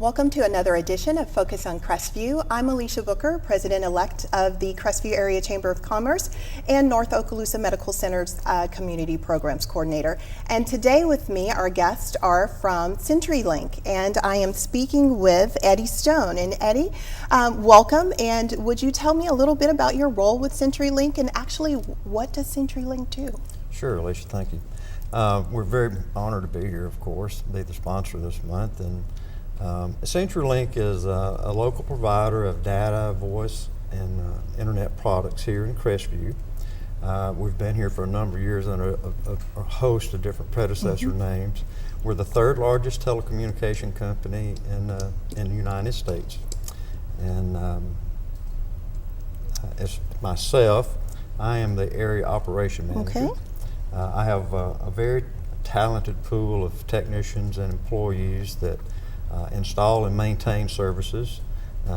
Welcome to another edition of Focus on Crestview. I'm Alicia Booker, President-elect of the Crestview Area Chamber of Commerce and North Okaloosa Medical Center's Community Programs Coordinator. And today with me, our guests are from CenturyLink, and I am speaking with Eddie Stone. And Eddie, welcome, and would you tell me a little bit about your role with CenturyLink, and actually, what does CenturyLink do? Sure, Alicia, thank you. We're very honored to be here, of course, be the sponsor this month. And CenturyLink is a local provider of data, voice, and internet products here in Crestview. We've been here for a number of years under a host of different predecessor names. We're the third largest telecommunication company in the United States. And as myself, I am the area operation manager. Okay. I have a very talented pool of technicians and employees that install and maintain services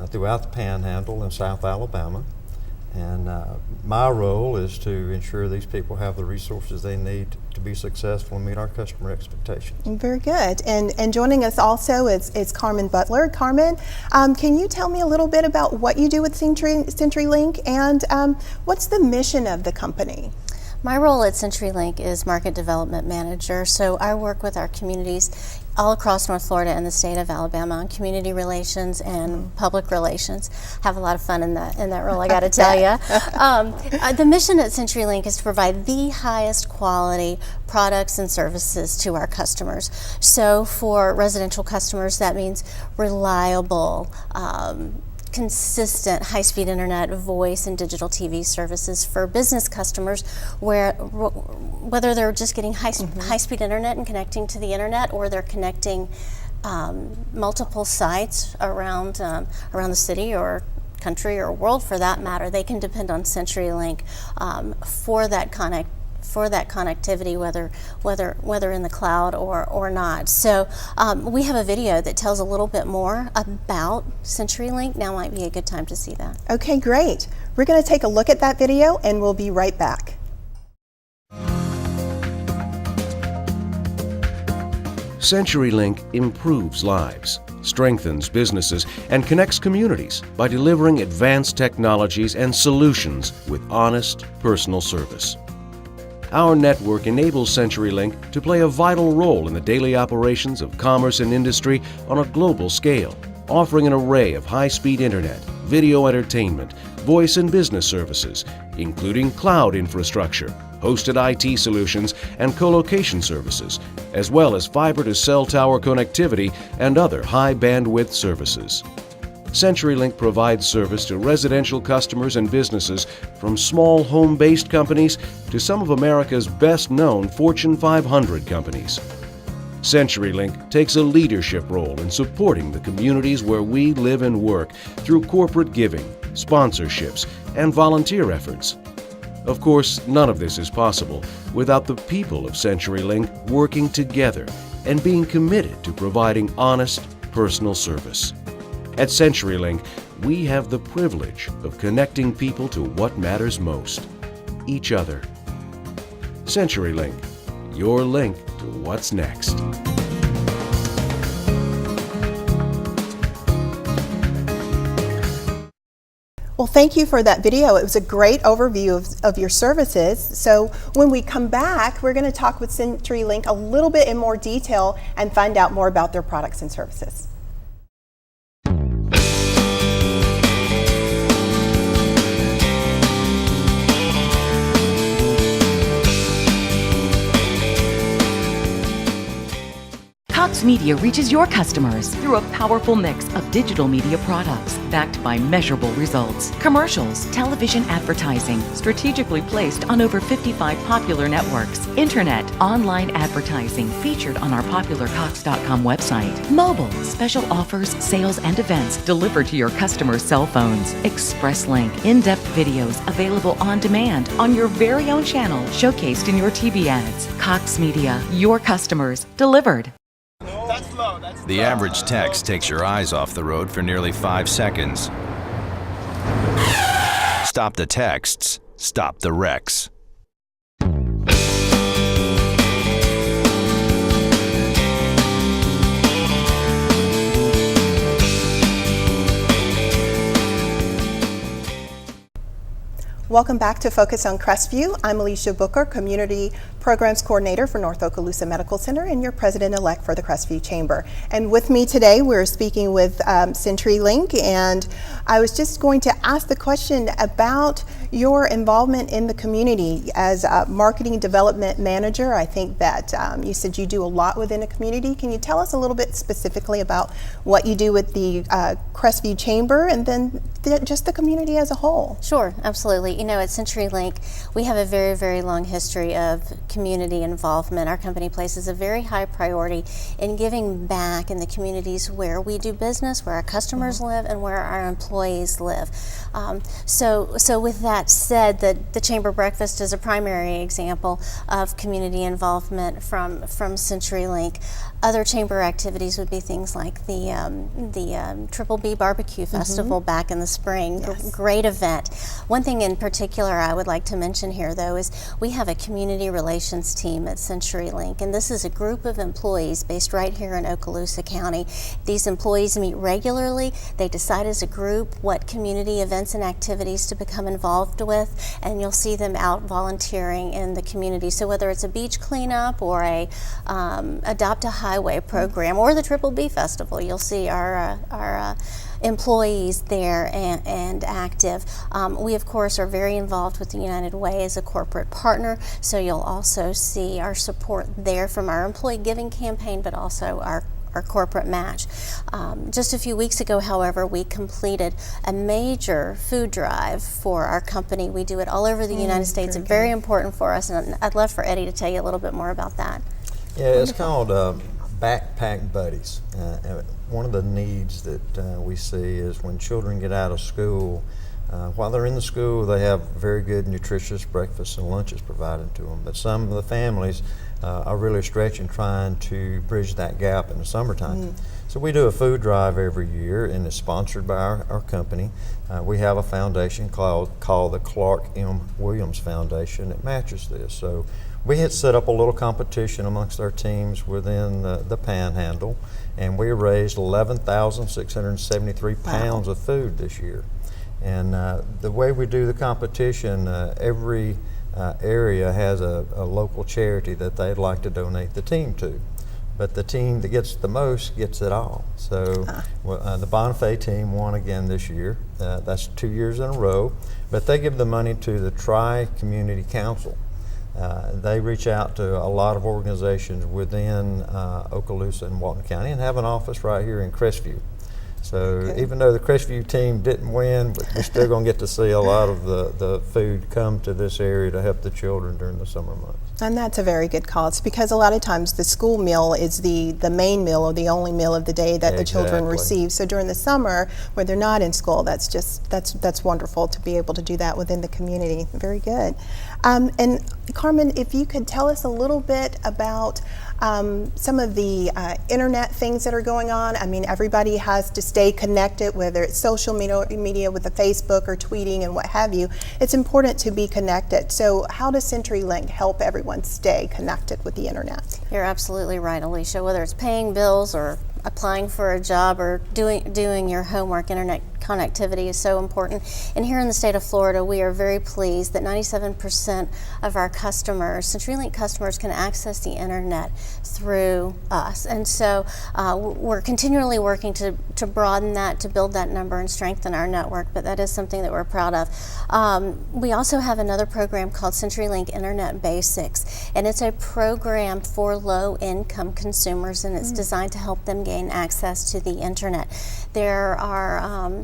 throughout the Panhandle in South Alabama. And my role is to ensure these people have the resources they need to be successful and meet our customer expectations. Very good. And joining us also is Carmen Butler. Carmen, can you tell me a little bit about what you do with CenturyLink and what's the mission of the company? My role at CenturyLink is Market Development Manager, so I work with our communities all across North Florida and the state of Alabama on community relations and public relations. Have a lot of fun in that role, I got to tell you. The mission at CenturyLink is to provide the highest quality products and services to our customers. So for residential customers, that means reliable, consistent high-speed internet, voice, and digital TV services. For business customers, whether they're just getting high-speed internet and connecting to the internet, or they're connecting multiple sites around the city or country or world for that matter, they can depend on CenturyLink for that connectivity, whether in the cloud or not. So we have a video that tells a little bit more about CenturyLink. Now might be a good time to see that. Okay, great. We're going to take a look at that video and we'll be right back. CenturyLink improves lives, strengthens businesses, and connects communities by delivering advanced technologies and solutions with honest, personal service. Our network enables CenturyLink to play a vital role in the daily operations of commerce and industry on a global scale, offering an array of high-speed internet, video entertainment, voice and business services, including cloud infrastructure, hosted IT solutions, and co-location services, as well as fiber-to-cell tower connectivity and other high-bandwidth services. CenturyLink provides service to residential customers and businesses from small home-based companies to some of America's best-known Fortune 500 companies. CenturyLink takes a leadership role in supporting the communities where we live and work through corporate giving, sponsorships, and volunteer efforts. Of course, none of this is possible without the people of CenturyLink working together and being committed to providing honest, personal service. At CenturyLink, we have the privilege of connecting people to what matters most, each other. CenturyLink, your link to what's next. Well, thank you for that video. It was a great overview of your services. So when we come back, we're going to talk with CenturyLink a little bit in more detail and find out more about their products and services. Cox Media reaches your customers through a powerful mix of digital media products backed by measurable results. Commercials, television advertising, strategically placed on over 55 popular networks. Internet, online advertising featured on our popular Cox.com website. Mobile, special offers, sales, and events delivered to your customers' cell phones. Express Link, in-depth videos available on demand on your very own channel, showcased in your TV ads. Cox Media, your customers, delivered. The average text takes your eyes off the road for nearly 5 seconds. Stop the texts, stop the wrecks. Welcome back to Focus on Crestview. I'm Alicia Booker, Community Programs Coordinator for North Okaloosa Medical Center and your President-elect for the Crestview Chamber. And with me today, we're speaking with CenturyLink, and I was just going to ask the question about your involvement in the community as a marketing development manager. I think that you said you do a lot within a community. Can you tell us a little bit specifically about what you do with the Crestview Chamber and then just the community as a whole? Sure, absolutely. You know, at CenturyLink, we have a very, very long history of community involvement. Our company places a very high priority in giving back in the communities where we do business, where our customers live, and where our employees live. So with that said, the Chamber Breakfast is a primary example of community involvement from CenturyLink. Other chamber activities would be things like the Triple B Barbecue Festival back in the spring. Yes. Great event. One thing in particular I would like to mention here, though, is we have a community relations team at CenturyLink, and this is a group of employees based right here in Okaloosa County. These employees meet regularly. They decide as a group what community events and activities to become involved with, and you'll see them out volunteering in the community. So whether it's a beach cleanup or a Adopt a Highway program or the Triple B Festival, you'll see our employees there and active. We, of course, are very involved with the United Way as a corporate partner, so you'll also see our support there from our employee giving campaign, but also our corporate match. Just a few weeks ago, however, we completed a major food drive for our company. We do it all over the United States. It's very important for us, and I'd love for Eddie to tell you a little bit more about that. Yeah, it's called Backpack Buddies. One of the needs that we see is when children get out of school, while they're in the school, they have very good, nutritious breakfasts and lunches provided to them. But some of the families are really stretching, trying to bridge that gap in the summertime. So we do a food drive every year, and it's sponsored by our company. We have a foundation called the Clark M. Williams Foundation that matches this. So we had set up a little competition amongst our teams within the Panhandle, and we raised 11,673 pounds of food this year. And the way we do the competition, every area has a local charity that they'd like to donate the team to. But the team that gets the most gets it all. So the Bonifay team won again this year. That's 2 years in a row. But they give the money to the Tri-Community Council. They reach out to a lot of organizations within Okaloosa and Walton County and have an office right here in Crestview. So even though the Crestview team didn't win, but we're still going to get to see a lot of the food come to this area to help the children during the summer months. And that's a very good cause, because a lot of times the school meal is the main meal or the only meal of the day that the children receive. So during the summer, when they're not in school, that's wonderful to be able to do that within the community. Very good. And Carmen, if you could tell us a little bit about some of the internet things that are going on. I mean, everybody has to stay connected, whether it's social media with the Facebook or tweeting and what have you. It's important to be connected. So how does CenturyLink help everyone stay connected with the internet? You're absolutely right, Alicia. Whether it's paying bills or applying for a job or doing your homework, internet connectivity is so important. And here in the state of Florida, we are very pleased that 97% of our customers, CenturyLink customers, can access the internet through us. And so we're continually working to broaden that, to build that number and strengthen our network, but that is something that we're proud of. We also have another program called CenturyLink Internet Basics, and it's a program for low-income consumers, and it's designed to help them gain access to the internet. There are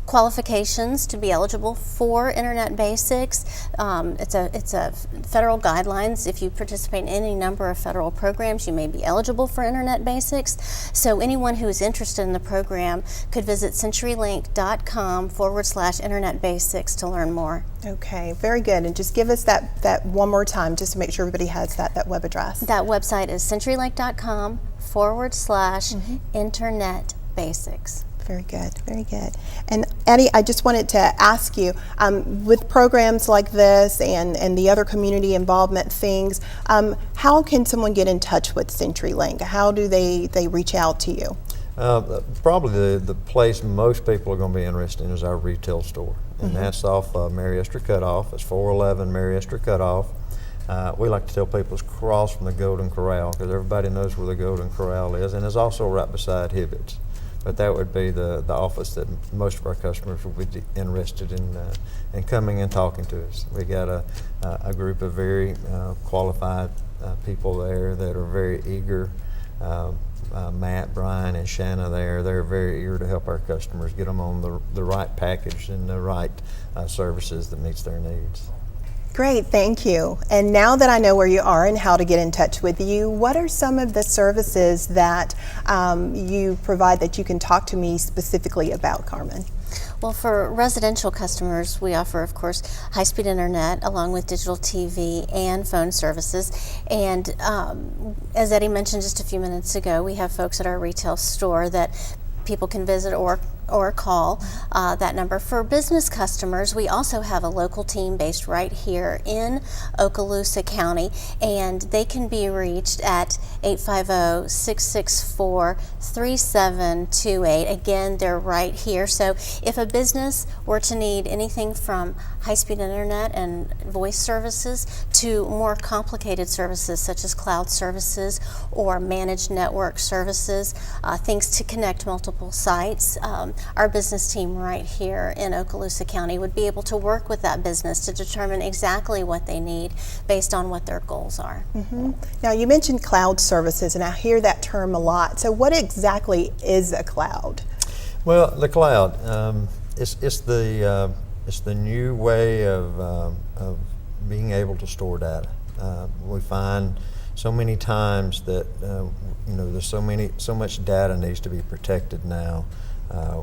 qualifications to be eligible for Internet Basics. It's a federal guidelines. If you participate in any number of federal programs, you may be eligible for Internet Basics. So anyone who is interested in the program could visit CenturyLink.com/Internet Basics to learn more. Okay, very good. And just give us that one more time, just to make sure everybody has that web address. That website is CenturyLink.com/Internet Basics. Very good, very good. And Eddie, I just wanted to ask you, with programs like this and the other community involvement things, how can someone get in touch with CenturyLink? How do they reach out to you? Probably the place most people are going to be interested in is our retail store. and that's off Mary Esther Cutoff. It's 411 Mary Esther Cutoff. We like to tell people it's across from the Golden Corral because everybody knows where the Golden Corral is, and it's also right beside Hibbett's. But that would be the office that most of our customers will be interested in coming and talking to us. We got a group of very qualified people there that are very eager. Matt, Brian, and Shanna there, they're very eager to help our customers get them on the right package and the right services that meets their needs. Great, thank you. And now that I know where you are and how to get in touch with you, what are some of the services that you provide that you can talk to me specifically about, Carmen? Well, for residential customers, we offer, of course, high-speed internet along with digital TV and phone services. And as Eddie mentioned just a few minutes ago, we have folks at our retail store that people can visit or call that number. For business customers, we also have a local team based right here in Okaloosa County, and they can be reached at 850-664-3728. Again, they're right here. So if a business were to need anything from high-speed internet and voice services to more complicated services such as cloud services or managed network services, things to connect multiple sites, our business team right here in Okaloosa County would be able to work with that business to determine exactly what they need based on what their goals are. Now, you mentioned cloud services, and I hear that term a lot. So what exactly is a cloud? Well, the cloud, it's the new way of being able to store data. We find so many times that there's so much data needs to be protected now.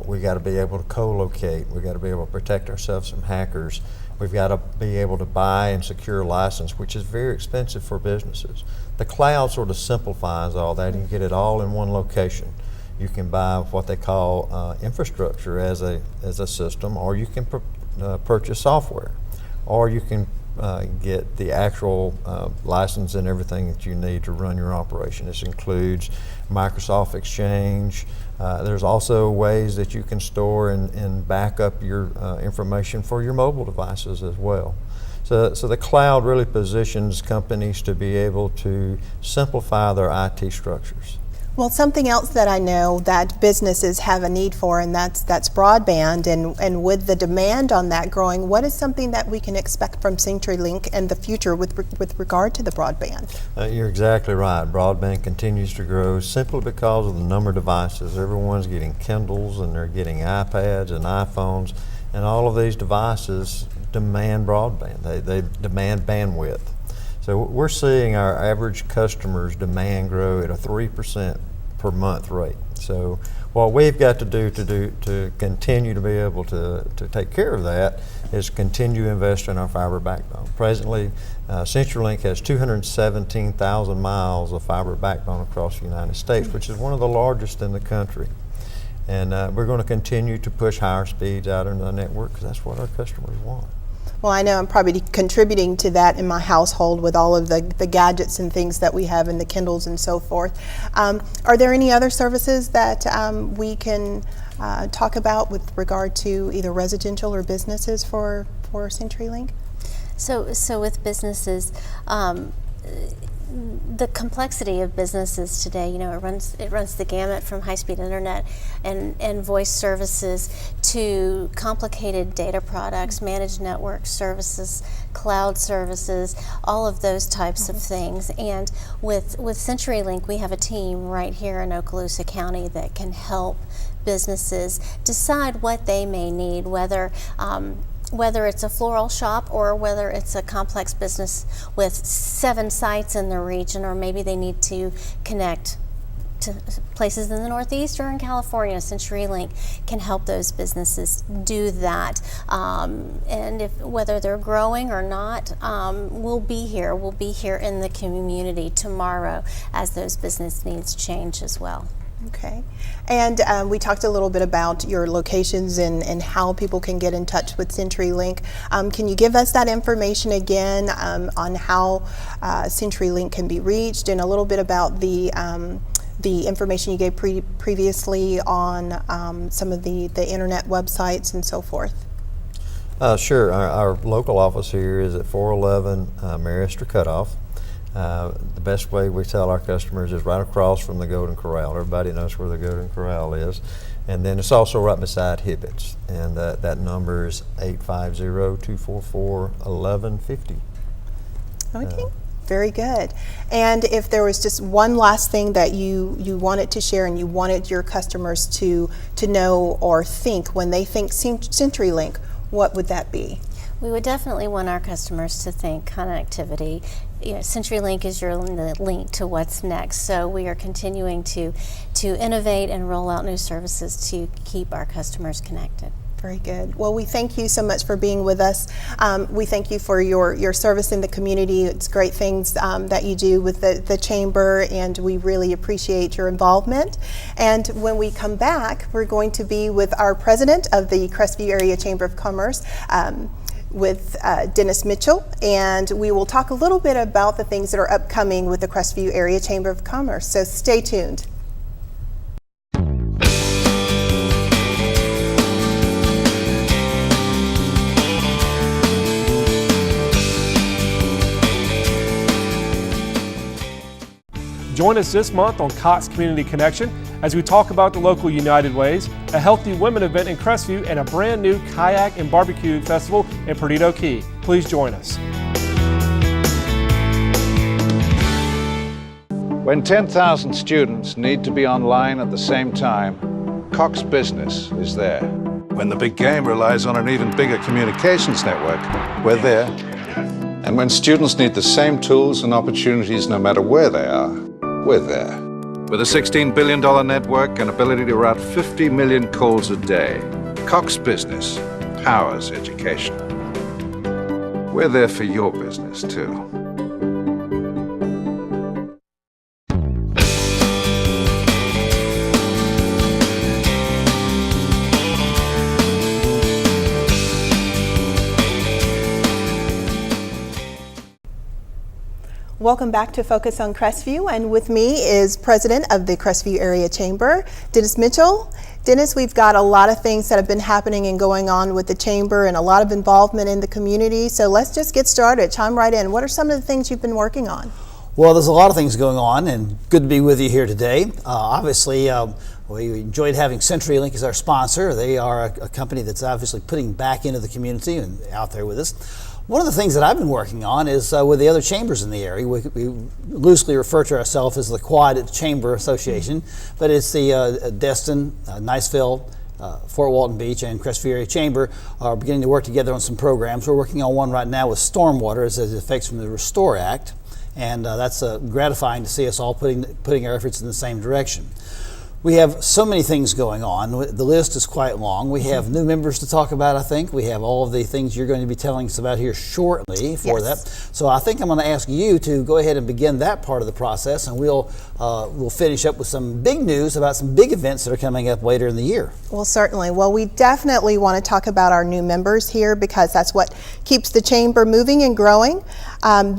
We got to be able to co-locate. We got to be able to protect ourselves from hackers. We've got to be able to buy and secure a license, which is very expensive for businesses. The cloud sort of simplifies all that. You get it all in one location. You can buy what they call infrastructure as a system, or you can purchase software, or you can get the actual license and everything that you need to run your operation. This includes Microsoft Exchange. There's also ways that you can store and back up your information for your mobile devices as well. So the cloud really positions companies to be able to simplify their IT structures. Well, something else that I know that businesses have a need for, and that's broadband, and with the demand on that growing, what is something that we can expect from CenturyLink in the future with regard to the broadband? You're exactly right. Broadband continues to grow simply because of the number of devices. Everyone's getting Kindles and they're getting iPads and iPhones, and all of these devices demand broadband. They demand bandwidth. So we're seeing our average customers' demand grow at a 3% per month rate. So what we've got to do to continue to be able to take care of that is continue to invest in our fiber backbone. Presently, CenturyLink has 217,000 miles of fiber backbone across the United States, which is one of the largest in the country. And we're going to continue to push higher speeds out into the network because that's what our customers want. Well, I know I'm probably contributing to that in my household with all of the gadgets and things that we have and the Kindles and so forth. Are there any other services that we can talk about with regard to either residential or businesses for CenturyLink? So with businesses, the complexity of businesses today, it runs the gamut from high-speed internet and voice services to complicated data products, managed network services, cloud services, all of those types of things. And with CenturyLink, we have a team right here in Okaloosa County that can help businesses decide what they may need, whether it's a floral shop or whether it's a complex business with 7 sites in the region, or maybe they need to connect to places in the Northeast or in California. CenturyLink can help those businesses do that. And whether they're growing or not, we'll be here. We'll be here in the community tomorrow as those business needs change as well. Okay. And we talked a little bit about your locations and how people can get in touch with CenturyLink. Can you give us that information again on how CenturyLink can be reached, and a little bit about the information you gave previously on some of the internet websites and so forth? Sure. Our local office here is at 411 Mariester Cutoff. The best way we tell our customers is right across from the Golden Corral. Everybody knows where the Golden Corral is. And then it's also right beside Hibbett's. And that number is 850-244-1150. Okay. Very good. And if there was just one last thing that you wanted to share and you wanted your customers to know or think when they think CenturyLink, what would that be? We would definitely want our customers to think connectivity. CenturyLink is your link to what's next. So we are continuing to innovate and roll out new services to keep our customers connected. Very good. Well, we thank you so much for being with us. We thank you for your service in the community. It's great things that you do with the Chamber, and we really appreciate your involvement. And when we come back, we're going to be with our president of the Crestview Area Chamber of Commerce, with Dennis Mitchell, and we will talk a little bit about the things that are upcoming with the Crestview Area Chamber of Commerce. So stay tuned. Join us this month on Cox Community Connection as we talk about the local United Ways, a healthy women event in Crestview, and a brand new kayak and barbecue festival in Perdido Key. Please join us. When 10,000 students need to be online at the same time, Cox Business is there. When the big game relies on an even bigger communications network, we're there. And when students need the same tools and opportunities no matter where they are, we're there. With a $16 billion network and ability to route 50 million calls a day, Cox Business powers education. We're there for your business, too. Welcome back to Focus on Crestview, and with me is President of the Crestview Area Chamber, Dennis Mitchell. Dennis, we've got a lot of things that have been happening and going on with the Chamber and a lot of involvement in the community, so let's just get started. Chime right in. What are some of the things you've been working on? Well, there's a lot of things going on, and good to be with you here today. Obviously, we enjoyed having CenturyLink as our sponsor. They are a company that's obviously putting back into the community and out there with us. One of the things that I've been working on is with the other chambers in the area. We loosely refer to ourselves as the Quad Chamber Association, but it's the Destin, Niceville, Fort Walton Beach, and Crestview Area Chamber are beginning to work together on some programs. We're working on one right now with stormwater as it affects from the Restore Act, and that's gratifying to see us all putting our efforts in the same direction. We have so many things going on. The list is quite long. We have new members to talk about, I think. We have all of the things you're going to be telling us about here shortly for that. So I think I'm going to ask you to go ahead and begin that part of the process, and we'll finish up with some big news about some big events that are coming up later in the year. Well, certainly. Well, we definitely want to talk about our new members here because that's what keeps the Chamber moving and growing.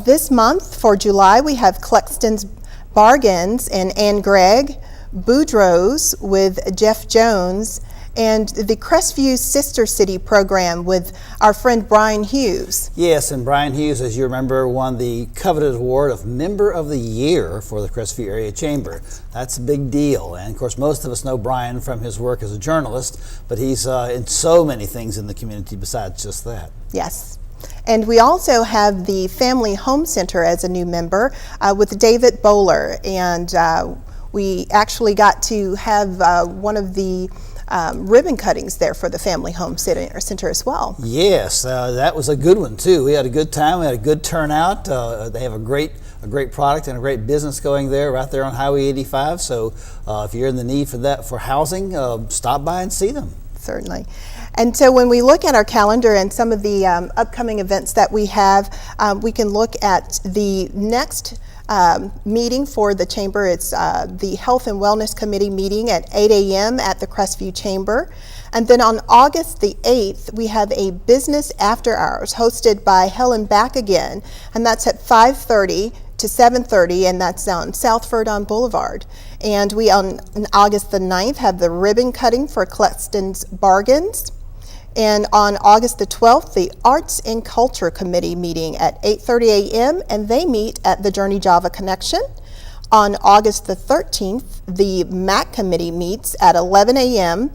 This month, for July, we have Cluxton's Bargains and Ann Gregg, Boudreaux's with Jeff Jones, and the Crestview Sister City program with our friend Brian Hughes. Yes, and Brian Hughes, as you remember, won the coveted award of Member of the Year for the Crestview Area Chamber. That's a big deal, and of course most of us know Brian from his work as a journalist, but he's in so many things in the community besides just that. Yes. And we also have the Family Home Center as a new member with David Bowler, and we actually got to have one of the ribbon cuttings there for the Family Home Center as well. Yes, that was a good one too. We had a good time. We had a good turnout. They have a great product and a great business going there right there on Highway 85. So if you're in the need for housing, stop by and see them. Certainly. And so when we look at our calendar and some of the upcoming events that we have, we can look at the next meeting for the Chamber. It's the Health and Wellness Committee meeting at 8 a.m. at the Crestview Chamber. And then on August the 8th, we have a Business After Hours hosted by Helen Back Again, and that's at 5:30 to 7:30, and that's on South Verdon Boulevard. And we on August the 9th have the ribbon cutting for Cluxton's Bargains. And on August the 12th, the Arts and Culture Committee meeting at 8:30 a.m. and they meet at the Journey Java Connection. On August the 13th, the MAC Committee meets at 11 a.m.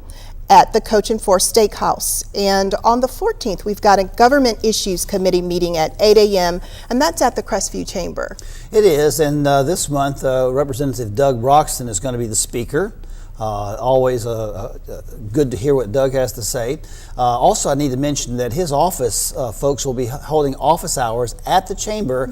at the Coach and Force Steakhouse. And on the 14th, we've got a Government Issues Committee meeting at 8 a.m., and that's at the Crestview Chamber. It is, and this month, Representative Doug Broxton is going to be the speaker. Always good to hear what Doug has to say. Also, I need to mention that his office folks will be holding office hours at the Chamber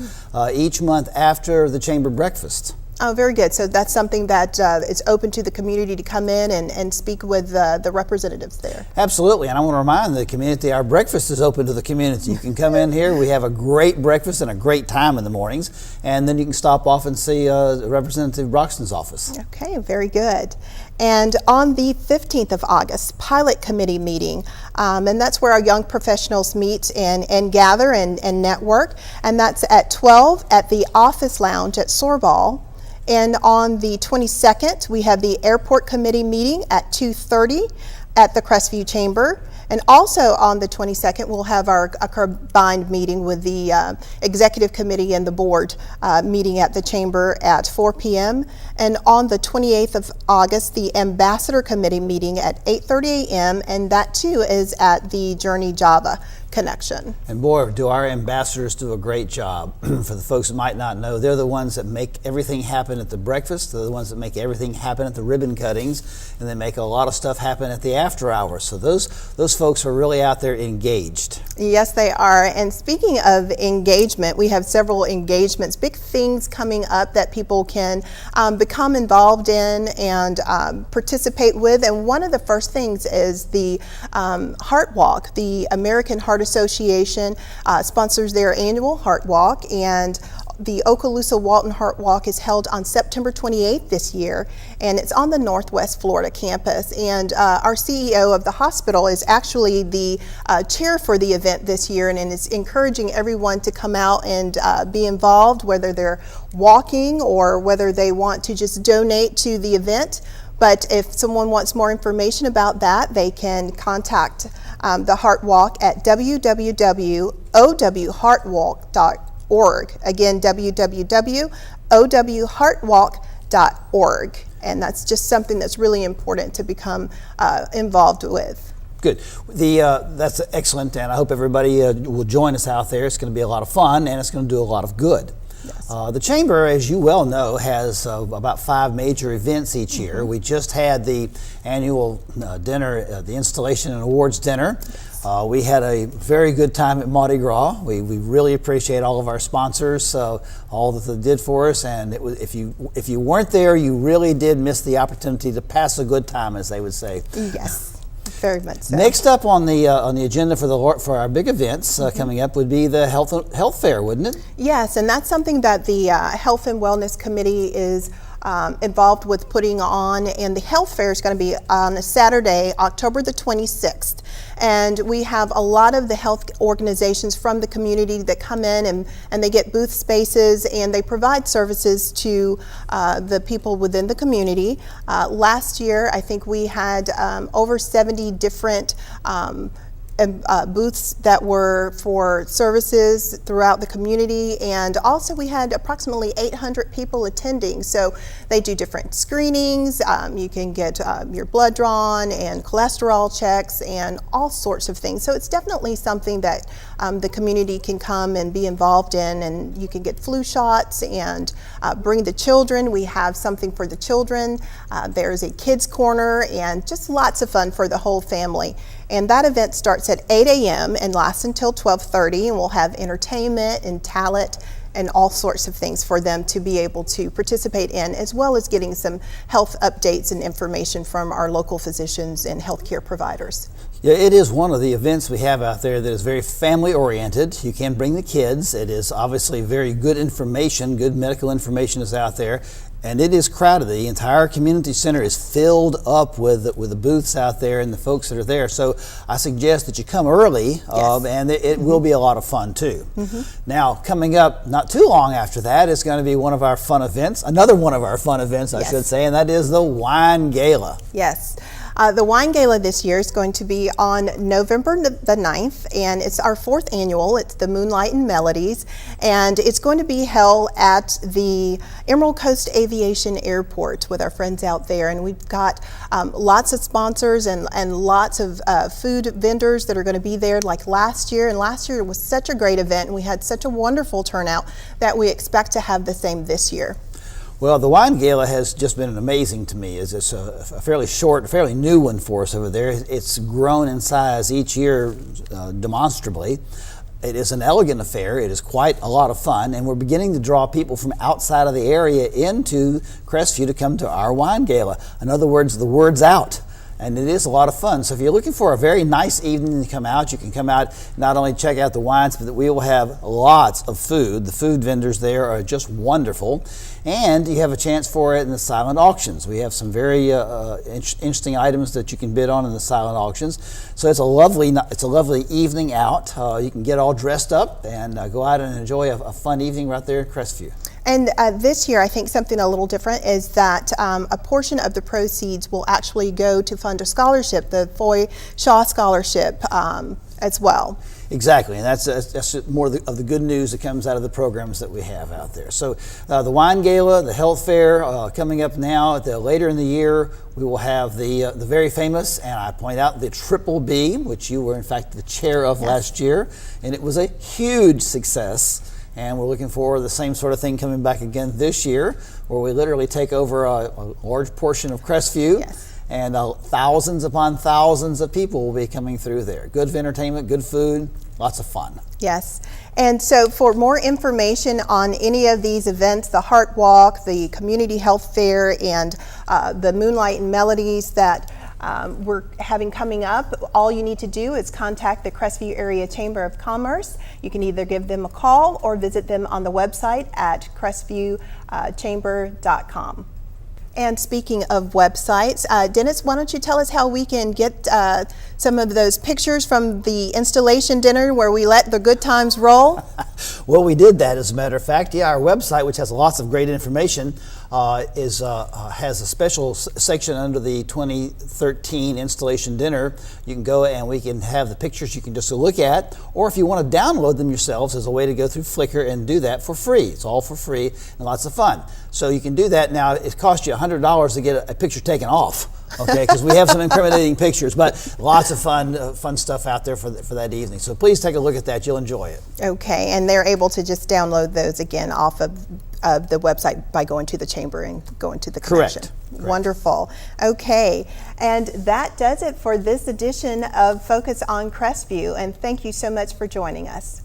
each month after the Chamber breakfast. Oh, very good. So that's something that is open to the community to come in and speak with the representatives there. Absolutely, and I want to remind the community our breakfast is open to the community. You can come in here. We have a great breakfast and a great time in the mornings, and then you can stop off and see Representative Broxton's office. Okay, very good. And on the 15th of August, Pilot Committee meeting, and that's where our young professionals meet and gather and network, and that's at 12 at the Office Lounge at Sorbal. And on the 22nd, we have the Airport Committee meeting at 2:30 at the Crestview Chamber. And also on the 22nd, we'll have a combined meeting with the Executive Committee and the Board meeting at the Chamber at 4 p.m. And on the 28th of August, the Ambassador Committee meeting at 8:30 a.m. And that too is at the Journey Java Connection. And boy, do our ambassadors do a great job. For the folks that might not know, they're the ones that make everything happen at the breakfast. They're the ones that make everything happen at the ribbon cuttings, and they make a lot of stuff happen at the after hours. So those folks are really out there engaged. Yes, they are. And speaking of engagement, we have several engagements, big things coming up that people can become involved in and participate with. And one of the first things is the Heart Walk. The American Heart Association sponsors their annual Heart Walk, and the Okaloosa Walton Heart Walk is held on September 28th this year, and it's on the Northwest Florida campus. And our CEO of the hospital is actually the chair for the event this year, and is encouraging everyone to come out and be involved, whether they're walking or whether they want to just donate to the event. But if someone wants more information about that, they can contact the Heart Walk at www.owheartwalk.org. Again, www.owheartwalk.org. And that's just something that's really important to become involved with. Good. That's excellent, and I hope everybody will join us out there. It's going to be a lot of fun, and it's going to do a lot of good. Yes. The Chamber, as you well know, has about 5 major events each year. We just had the annual dinner, the installation and awards dinner. We had a very good time at Mardi Gras. We really appreciate all of our sponsors, all that they did for us. And it was, if you weren't there, you really did miss the opportunity to pass a good time, as they would say. Yes. Very much so. Next up on the agenda for our big events coming up would be the health fair, wouldn't it? Yes, and that's something that the Health and Wellness Committee is involved with putting on, and the health fair is going to be on a Saturday, October the 26th. And we have a lot of the health organizations from the community that come in and they get booth spaces and they provide services to the people within the community. Last year, I think we had over 70 different booths that were for services throughout the community, and also we had approximately 800 people attending. So they do different screenings. You can get your blood drawn and cholesterol checks and all sorts of things. So it's definitely something that the community can come and be involved in, and you can get flu shots and bring the children. We have something for the children. There's a kids corner and just lots of fun for the whole family. And that event starts at 8 a.m. and lasts until 12:30, and we'll have entertainment and talent and all sorts of things for them to be able to participate in, as well as getting some health updates and information from our local physicians and healthcare providers. Yeah, it is one of the events we have out there that is very family oriented. You can bring the kids. It is obviously very good information, good medical information is out there. And it is crowded. The entire community center is filled up with the booths out there and the folks that are there. So I suggest that you come early, and it will be a lot of fun too. Now, coming up not too long after that is going to be one of our fun events, another one of our fun events, I should say, and that is the Wine Gala. Yes. The wine gala this year is going to be on November the 9th, and it's our 4th annual. It's the Moonlight and Melodies, and it's going to be held at the Emerald Coast Aviation Airport with our friends out there. And we've got lots of sponsors and lots of food vendors that are going to be there like last year. And last year was such a great event, and we had such a wonderful turnout that we expect to have the same this year. Well, the wine gala has just been amazing to me. It's a fairly short, fairly new one for us over there. It's grown in size each year demonstrably. It is an elegant affair. It is quite a lot of fun, and we're beginning to draw people from outside of the area into Crestview to come to our wine gala. In other words, the word's out. And it is a lot of fun. So if you're looking for a very nice evening to come out, you can come out, not only check out the wines, but we will have lots of food. The food vendors there are just wonderful. And you have a chance for it in the silent auctions. We have some very interesting items that you can bid on in the silent auctions. So it's a lovely evening out. You can get all dressed up and go out and enjoy a fun evening right there in Crestview. And this year, I think something a little different is that a portion of the proceeds will actually go to fund a scholarship, the Foy Shaw Scholarship as well. Exactly, and that's more of the good news that comes out of the programs that we have out there. So the wine gala, the health fair coming up now. Later in the year, we will have the very famous, and I point out, the Triple B, which you were in fact the chair of last year, and it was a huge success. And we're looking for the same sort of thing coming back again this year, where we literally take over a large portion of Crestview. Yes. And thousands upon thousands of people will be coming through there. Good entertainment, good food, lots of fun. Yes. And so for more information on any of these events, the Heart Walk, the Community Health Fair, and the Moonlight and Melodies that we're having coming up, all you need to do is contact the Crestview Area Chamber of Commerce. You can either give them a call or visit them on the website at crestview.chamber.com. And speaking of websites, Dennis, why don't you tell us how we can get some of those pictures from the installation dinner where we let the good times roll? Well, we did that, as a matter of fact. Yeah, our website, which has lots of great information, has a special section under the 2013 installation dinner. You can go and we can have the pictures you can just look at, or if you want to download them yourselves, there's a way to go through Flickr and do that for free. It's all for free and lots of fun. So you can do that. Now, it costs you $100 to get a picture taken off, okay, because we have some incriminating pictures, but lots of fun stuff out there for that evening. So please take a look at that. You'll enjoy it. Okay, and they're able to just download those again off of the website by going to the chamber and going to the connection. Correct. Wonderful. Okay, and that does it for this edition of Focus on Crestview, and thank you so much for joining us.